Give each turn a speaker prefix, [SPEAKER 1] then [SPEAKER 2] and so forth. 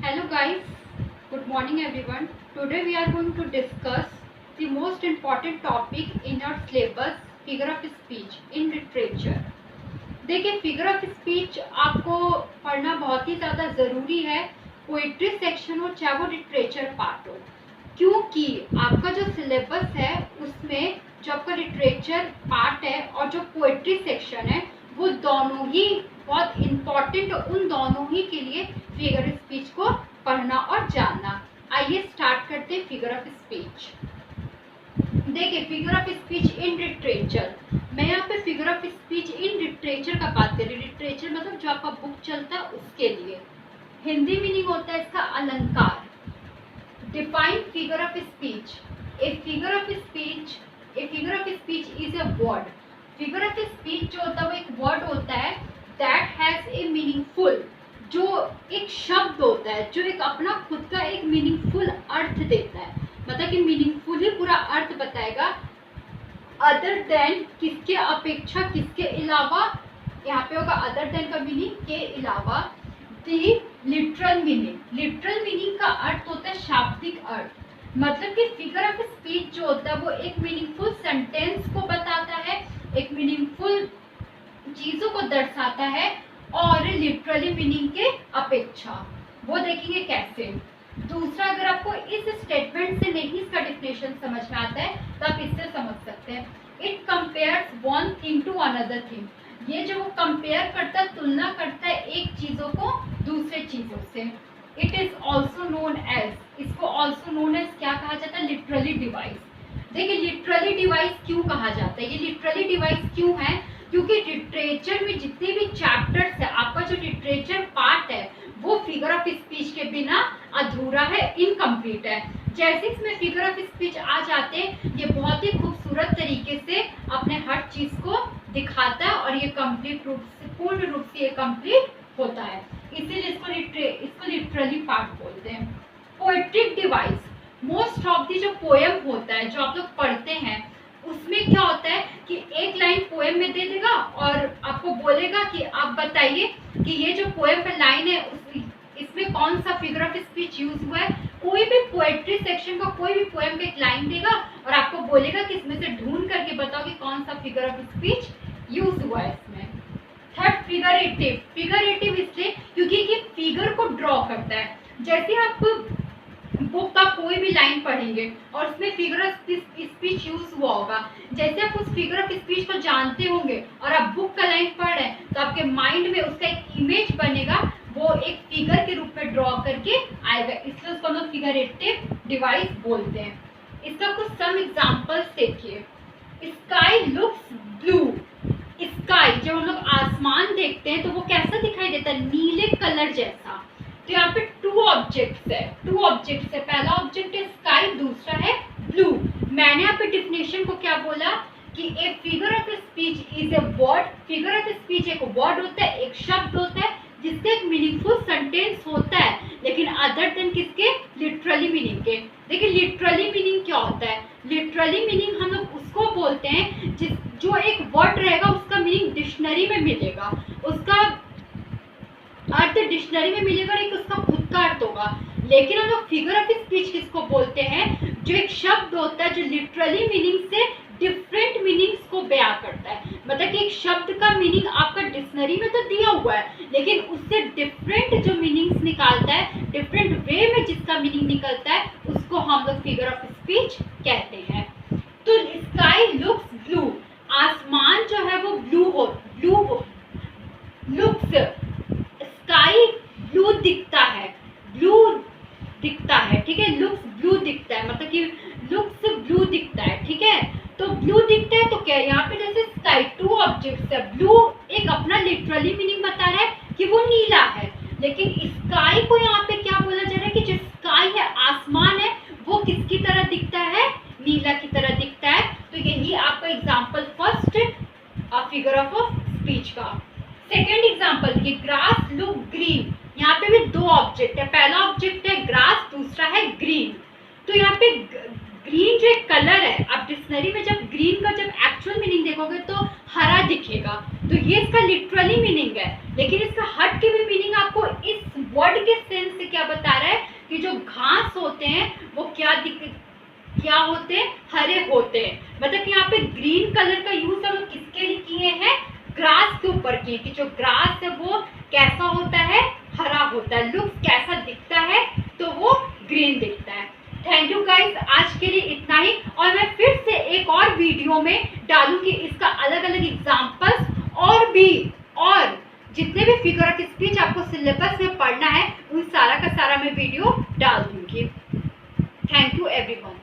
[SPEAKER 1] Hello guys, good morning everyone. Today we are going to discuss the most important topic in our syllabus, figure of speech in literature. देखिए figure of speech आपको पढ़ना बहुत ही ज़्यादा ज़रूरी है, poetry section हो चाहे वो लिटरेचर पार्ट हो, क्योंकि आपका जो सिलेबस है उसमें जो आपका लिटरेचर पार्ट है और जो पोइट्री सेक्शन है वो दोनों ही बहुत इम्पॉर्टेंट, उन दोनों ही के लिए फिगर स्पीच को पढ़ना और जानना। आइए स्टार्ट करते हैं फिगर ऑफ स्पीच। देखिए figure of speech in literature, मैं यहाँ पे figure of speech in literature का बात कर रही हूँ। लिटरेचर मतलब जो आपका बुक चलता है उसके लिए। हिंदी मीनिंग होता है इसका अलंकार। Define figure of speech. A figure of speech is a word. Figure of speech जो होता है वो एक वर्ड होता है दैट हैज ए मीनिंगफुल, जो एक शब्द होता है जो एक अपना खुद का एक मीनिंगफुल अर्थ देता है, मतलब कि मीनिंगफुल ही पूरा अर्थ बताएगा। अदर देन किसके अपेक्षा, किसके अलावा, यहाँ पे होगा अदर देन का मीनिंग के अलावा। दी लिटरल मीनिंग, लिटरल मीनिंग का अर्थ होता है शाब्दिक अर्थ, मतलब कि फिगर ऑफ स्पीच जो होता है वो एक मीनिंगफुल सेंटेंस को बताता है, एक मीनिंगफुल चीजों को दर्शाता है और लिटरली मीनिंग के अपेक्षा। वो देखेंगे कैसे। दूसरा, अगर आपको इस स्टेटमेंट से नहीं इसका डिफिनेशन समझ में आता है तो आप इससे समझ सकते हैं। It compares one thing to another thing, ये जो वो कंपेयर करता है, तुलना करता है एक चीजों को दूसरे चीजों से। It is also known as, इसको ऑल्सो नोन एज क्या कहा जाता है, लिटरली डिवाइस। देखिए लिटरली डिवाइस क्यों कहा जाता है, ये लिटरली डिवाइस क्यों है, क्योंकि लिटरेचर में जितने भी चैप्टर्स है, आपका जो लिटरेचर पार्ट है वो फिगर ऑफ स्पीच के बिना अधूरा है, इनकम्प्लीट है। जैसे इसमें फिगर ऑफ स्पीच आ जाते हैं, ये बहुत ही खूबसूरत तरीके से अपने हर चीज को दिखाता है और ये कंप्लीट रूप से, पूर्ण रूप से ये कंप्लीट होता है, इसीलिए इसको लिटरली पार्ट बोलते हैं। पोएट्रिक डिवाइस, मोस्ट ऑफ दी जो पोएम होता है जो आप लोग पढ़ते हैं उसमें क्या होता है कि एक लाइन पोएम में दे देगा और आपको बोलेगा कि आप बताइए कि ये जो पोएम का लाइन है इसमें कौन सा फिगर ऑफ स्पीच यूज हुआ है। कोई भी पोएट्री सेक्शन का कोई भी पोएम का एक लाइन देगा और आपको बोलेगा कि इसमें से ढूंढ करके बताओ कि कौन सा फिगर ऑफ स्पीच यूज हुआ है इसमें। Third, figurative. फिगरेटिव इसलिए क्योंकि ये फिगर को ड्रॉ करता है। जैसे आप बुक का कोई भी लाइन पढ़ेंगे और उसमें फिगर ऑफ स्पीच यूज हुआ होगा, जैसे आप उस फिगर ऑफ स्पीच को जानते होंगे और आप बुक का लाइन पढ़ रहे हैं तो आपके माइंड में उसका एक इमेज बनेगा, वो एक फिगर के रूप में ड्रॉ करके आएगा, इसलिए उसको हम लोग फिगरेटिव डिवाइस बोलते हैं। इसका कुछ सम एग्जांपल्स देखिए। Sky looks blue. स्काई, जब हम लोग आसमान देखते हैं तो वो कैसा दिखाई देता है, नीले कलर जैसा। तो यहाँ पे टू ऑब्जेक्ट्स है, पहला ऑब्जेक्ट है स्काई, दूसरा है ब्लू। मैंने यहाँ पे डिफिनेशन को क्या बोला कि a figure of speech is a word. Figure of speech एक वर्ड होता है, एक शब्द होता है जिसका एक मीनिंगफुल सेंटेंस होता है, लेकिन अदर देन किसके, लिटरली मीनिंग के। देखिए लिटरली मीनिंग क्या होता है, लिटरली मीनिंग हम लोग उसको बोलते हैं जो एक वर्ड रहेगा उसका मीनिंग डिक्शनरी में मिलेगा, उसका अर्थ डिक्शनरी में मिलेगा, एक उसका खुद का अर्थ होगा। लेकिन हम लोग फिगर ऑफ स्पीच किसको बोलते हैं, जो एक शब्द होता है जो लिटरली मीनिंग से डिफरेंट मीनिंग्स को बयां करता है। मतलब कि एक शब्द का मीनिंग आपका डिक्शनरी में तो दिया हुआ है, लेकिन उससे डिफरेंट जो मीनिंग्स निकालता है, डिफरेंट वे में जिसका मीनिंग निकलता है, उसको हम लोग फिगर ऑफ स्पीच कहते हैं। तो स्काई लुक्स ब्लू, आसमान जो है वो ब्लू लुक्स, स्काई ब्लू दिखता है, ठीक है, लुक्स ब्लू दिखता है, मतलब कि लुक्स ब्लू दिखता है, ठीक है। तो ब्लू दिखता है तो क्या, यहाँ पे जैसे स्काई टू ऑब्जेक्ट्स है, ब्लू एक अपना लिटरली मीनिंग बता रहा है कि वो नीला है, लेकिन स्काई को यहाँ पे क्या बोला जा रहा है कि जो स्काई है, आसमान है, वो किसकी तरह दिखता है, नीला की तरह दिखता है। तो यही आपका example first figure of speech का। सेकेंड एग्जाम्पल, ये ग्रास लुक ग्रीन। यहाँ पे भी दो ऑब्जेक्ट है, पहला ऑब्जेक्ट है ग्रास, दूसरा है ग्रीन। तो यहाँ पे ग्रीन जो एक कलर है, आप डिक्शनरी में जब ग्रीन का जब एक्चुअल मीनिंग देखोगे तो हरा दिखेगा, तो ये इसका लिटरली मीनिंग है, लेकिन इसका हट के भी मीनिंग आपको इस वर्ड के सेंस से क्या बता रहा है कि जो घास होते हैं वो क्या होते हैं, हरे होते हैं। मतलब कि यहाँ पे ग्रीन कलर का यूज हम किसके लिए किए हैं, ग्रास के ऊपर किए, कि जो ग्रास है वो कैसा होता है, हरा होता है, लुक कैसा दिखता है, तो वो ग्रीन दिखता है। थैंक यू गाइस, आज के लिए इतना ही, और मैं फिर से एक और वीडियो में डालूंगी इसका अलग अलग एग्जाम्पल्स और जितने भी फिगर ऑफ स्पीच आपको सिलेबस में पढ़ना है उन सारा का सारा मैं वीडियो डाल दूंगी। Thank you everyone.